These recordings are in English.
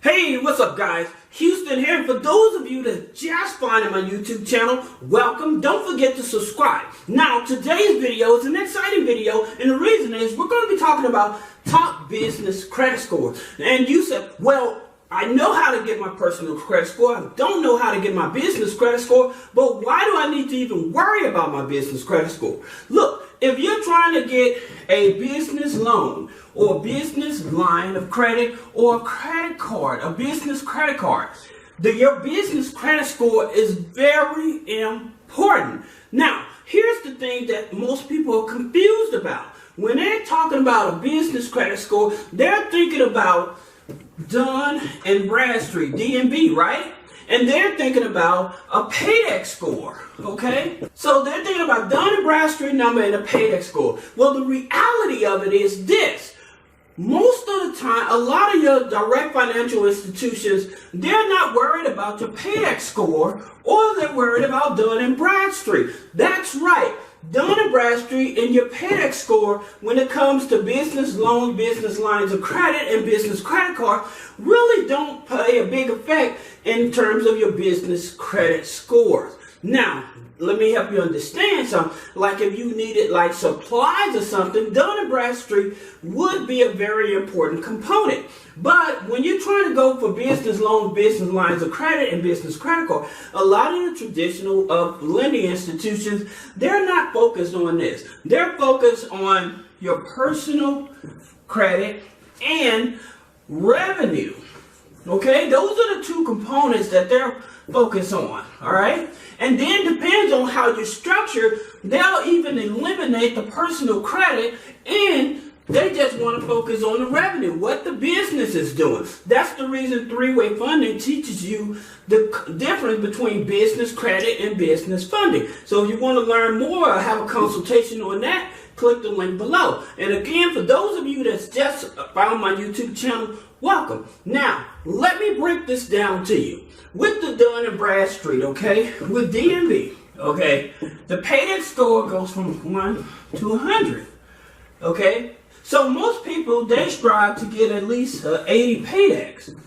Hey, what's up guys? Houston here, and for those of you that just finding my YouTube channel, welcome. Don't forget to subscribe. Now, today's video is an exciting video, and the reason is we're going to be talking about top business credit scores. And you said, well, I know how to get my personal credit score. I don't know how to get my business credit score, but why do I need to even worry about my business credit score? Look, if you're trying to get a business loan or a business line of credit or a credit card, a business credit card, your business credit score is very important. Now, here's the thing that most people are confused about. When they're talking about a business credit score, they're thinking about Dun and Bradstreet, DNB, right? And they're thinking about a PAYDEX score, okay? So they're thinking about Dun and Bradstreet number and a PAYDEX score. Well, the reality of it is this. Most of the time, a lot of your direct financial institutions, they're not worried about your PAYDEX score, or they're worried about Dun and Bradstreet. That's right. Dun and Bradstreet and your PAYDEX score when it comes to business loans, business lines of credit, and business credit cards really don't play a big effect in terms of your business credit scores. Now, let me help you understand something. Like if you needed like supplies or something, Dun and Bradstreet would be a very important component. But when you're trying to go for business loans, business lines of credit, and business credit card, a lot of the traditional lending institutions, they're not focused on this. They're focused on your personal credit and revenue. Okay, those are the two components that they're focused on, all right? And then depends on how you structure, they'll even eliminate the personal credit, and they just want to focus on the revenue, what the business is doing. That's the reason three-way funding teaches you the difference between business credit and business funding. So if you want to learn more or have a consultation on that, click the link below. And again, for those of you that's just found my YouTube channel, welcome. Now, let me break this down to you. With the Dun and Bradstreet, okay, with DNB, okay, the PAYDEX score goes from 1 to 100, okay? So most people, they strive to get at least 80 PAYDEX.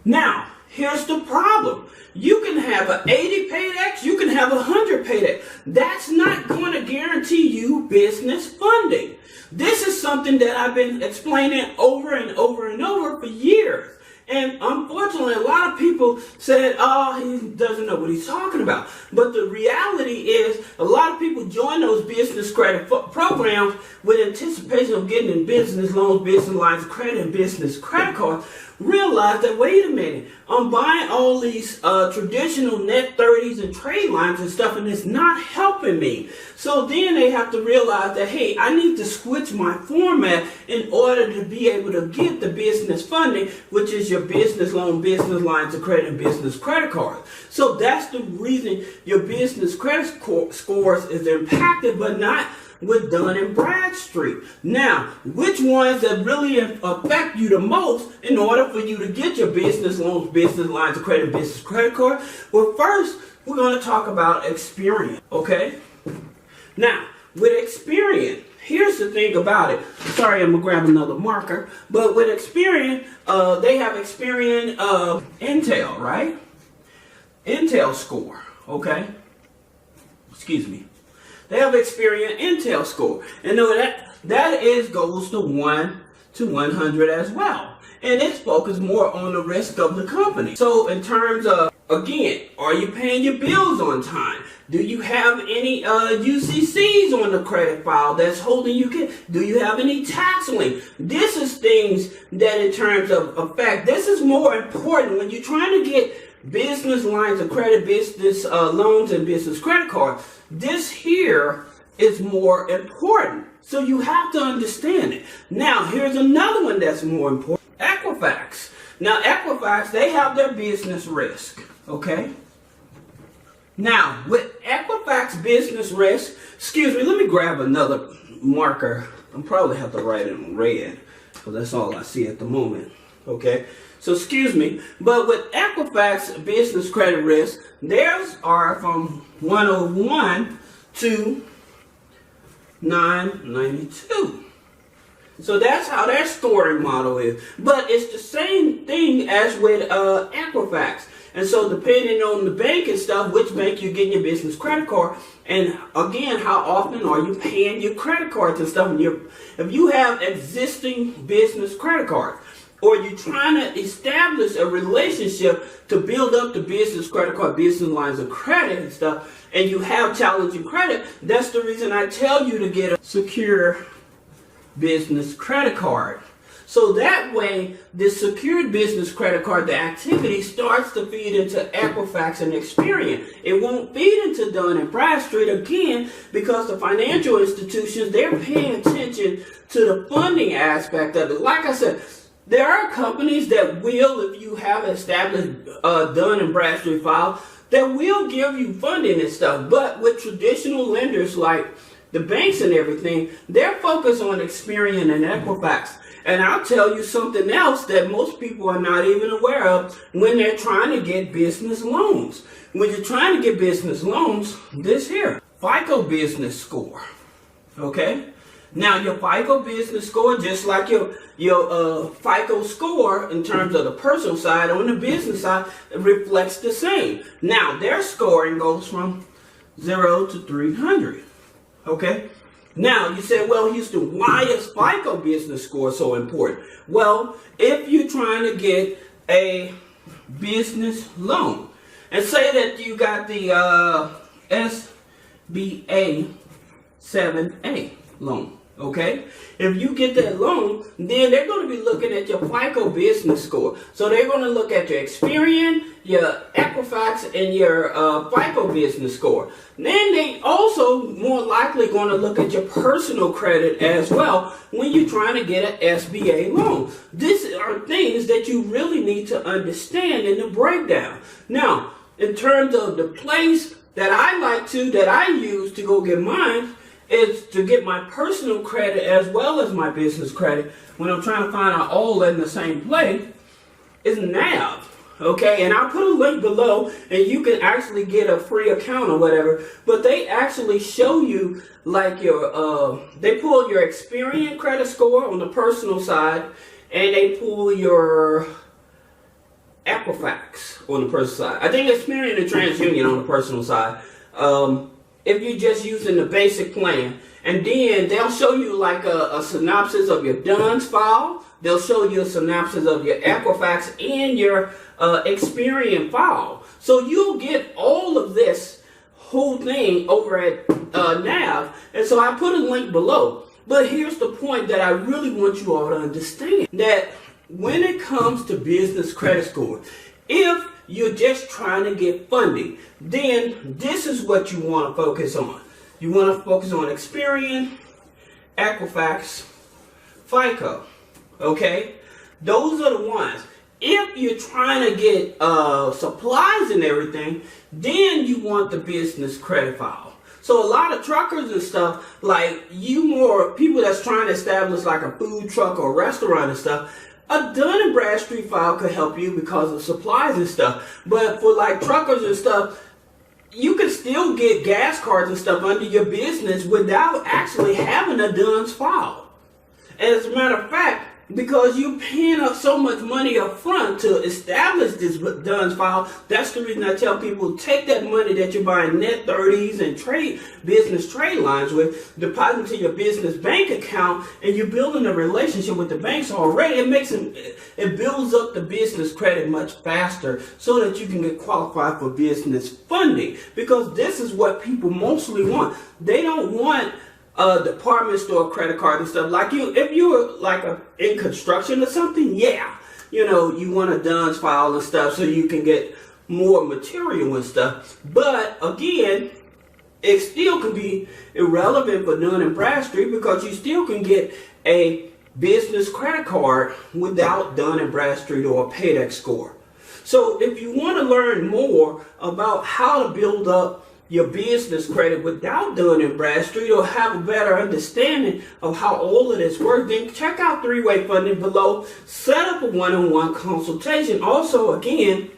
Now, here's the problem. You can have an 80 PAYDEX, you can have 100 PAYDEX. That's not going to guarantee you business funding. This is something that I've been explaining over and over and over for years. And unfortunately, a lot of people said, oh, he doesn't know what he's talking about. But the reality is, a lot of people join those business credit programs with anticipation of getting in business loans, business lines of credit, and business credit cards, realize that, wait a minute, I'm buying all these traditional net 30s and trade lines and stuff, and it's not helping me. So then they have to realize that, hey, I need to switch my format in order to be able to get the business funding, which is your business loan, business lines of credit, and business credit cards. So that's the reason your business credit scores is impacted, but not with Dun and Bradstreet. Now, which ones that really affect you the most in order for you to get your business loans, business lines of credit, business credit card? Well, first, we're going to talk about Experian, okay? Now, with Experian, here's the thing about it. Sorry, I'm going to grab another marker. But with Experian, they have Experian Intel, right? Intel score, okay? Excuse me. They have Experian Intel score. And that goes to 1 to 100 as well. And it's focused more on the risk of the company. So in terms of, again, are you paying your bills on time? Do you have any UCCs on the credit file that's holding you? Do you have any tax lien? This is things that in terms of effect, this is more important when you're trying to get business lines of credit, business loans, and business credit cards. This here is more important. So you have to understand it. Now, here's another one that's more important. EQUIFAX. Now, EQUIFAX, they have their business risk, okay? Now, with EQUIFAX business risk, excuse me, let me grab another marker. I'll probably have to write it in red, because that's all I see at the moment, okay? So excuse me, but with EQUIFAX business credit risk, theirs are from 101 to 992. So that's how their scoring model is. But it's the same thing as with EQUIFAX. And so depending on the bank and stuff, which bank you're getting your business credit card, and again, how often are you paying your credit cards and stuff? And if you have existing business credit cards, or you're trying to establish a relationship to build up the business credit card, business lines of credit and stuff, and you have challenging credit, that's the reason I tell you to get a secure business credit card. So that way, this secured business credit card, the activity starts to feed into EQUIFAX and Experian. It won't feed into Dun Bradstreet again because the financial institutions, they're paying attention to the funding aspect of it. Like I said, there are companies that will, if you have established Dun Bradstreet file, that will give you funding and stuff. But with traditional lenders like the banks and everything, they're focused on Experian and EQUIFAX. And I'll tell you something else that most people are not even aware of when they're trying to get business loans. When you're trying to get business loans, this here, FICO business score. Okay? Now your FICO business score, just like your FICO score in terms of the personal side, on the business side, it reflects the same. Now their scoring goes from 0 to 300. Okay? Now, you say, well, Houston, why is FICO business score so important? Well, if you're trying to get a business loan, and say that you got the SBA 7A loan, okay? If you get that loan, then they're going to be looking at your FICO business score. So they're going to look at your Experian, your EQUIFAX, and your FICO business score. Then they also more likely going to look at your personal credit as well when you're trying to get an SBA loan. These are things that you really need to understand in the breakdown. Now, in terms of the place that I use to go get mine, is to get my personal credit as well as my business credit when I'm trying to find out all in the same place, is NAV. Okay, and I'll put a link below and you can actually get a free account or whatever, but they actually show you like your, they pull your Experian credit score on the personal side and they pull your EQUIFAX on the personal side. I think Experian and TransUnion on the personal side. If you're just using the basic plan, and then they'll show you like a synopsis of your Dun's file, they'll show you a synopsis of your EQUIFAX and your Experian file. So you'll get all of this whole thing over at NAV, and so I put a link below. But here's the point that I really want you all to understand, that when it comes to business credit score, if you're just trying to get funding, then this is what you want to focus on. You want to focus on Experian, EQUIFAX, FICO. Okay? Those are the ones. If you're trying to get supplies and everything, then you want the business credit file. So a lot of truckers and stuff, like people that's trying to establish like a food truck or restaurant and stuff, a Dun Bradstreet file could help you because of supplies and stuff. But for like truckers and stuff, you can still get gas cards and stuff under your business without actually having a Dun's file. And as a matter of fact, because you're paying up so much money up front to establish this Dun's file, that's the reason I tell people, take that money that you're buying net 30s and business trade lines with, deposit into your business bank account, and you're building a relationship with the banks already. It builds up the business credit much faster so that you can get qualified for business funding, because this is what people mostly want. They don't want department store credit card and stuff. Like if you were like in construction or something, yeah, you want a Dun's file and stuff so you can get more material and stuff. But again, it still can be irrelevant for Dun Bradstreet because you still can get a business credit card without Dun Bradstreet or a PAYDEX score. So if you want to learn more about how to build up your business credit without Dun Bradstreet, or have a better understanding of how all of this works, then check out three-way funding below. Set up a one-on-one consultation. Also, again,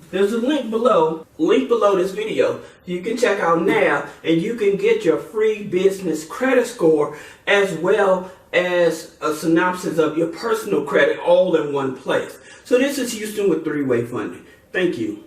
there's a link below this video. You can check out NAV and you can get your free business credit score as well as a synopsis of your personal credit all in one place. So this is Houston with three-way funding. Thank you.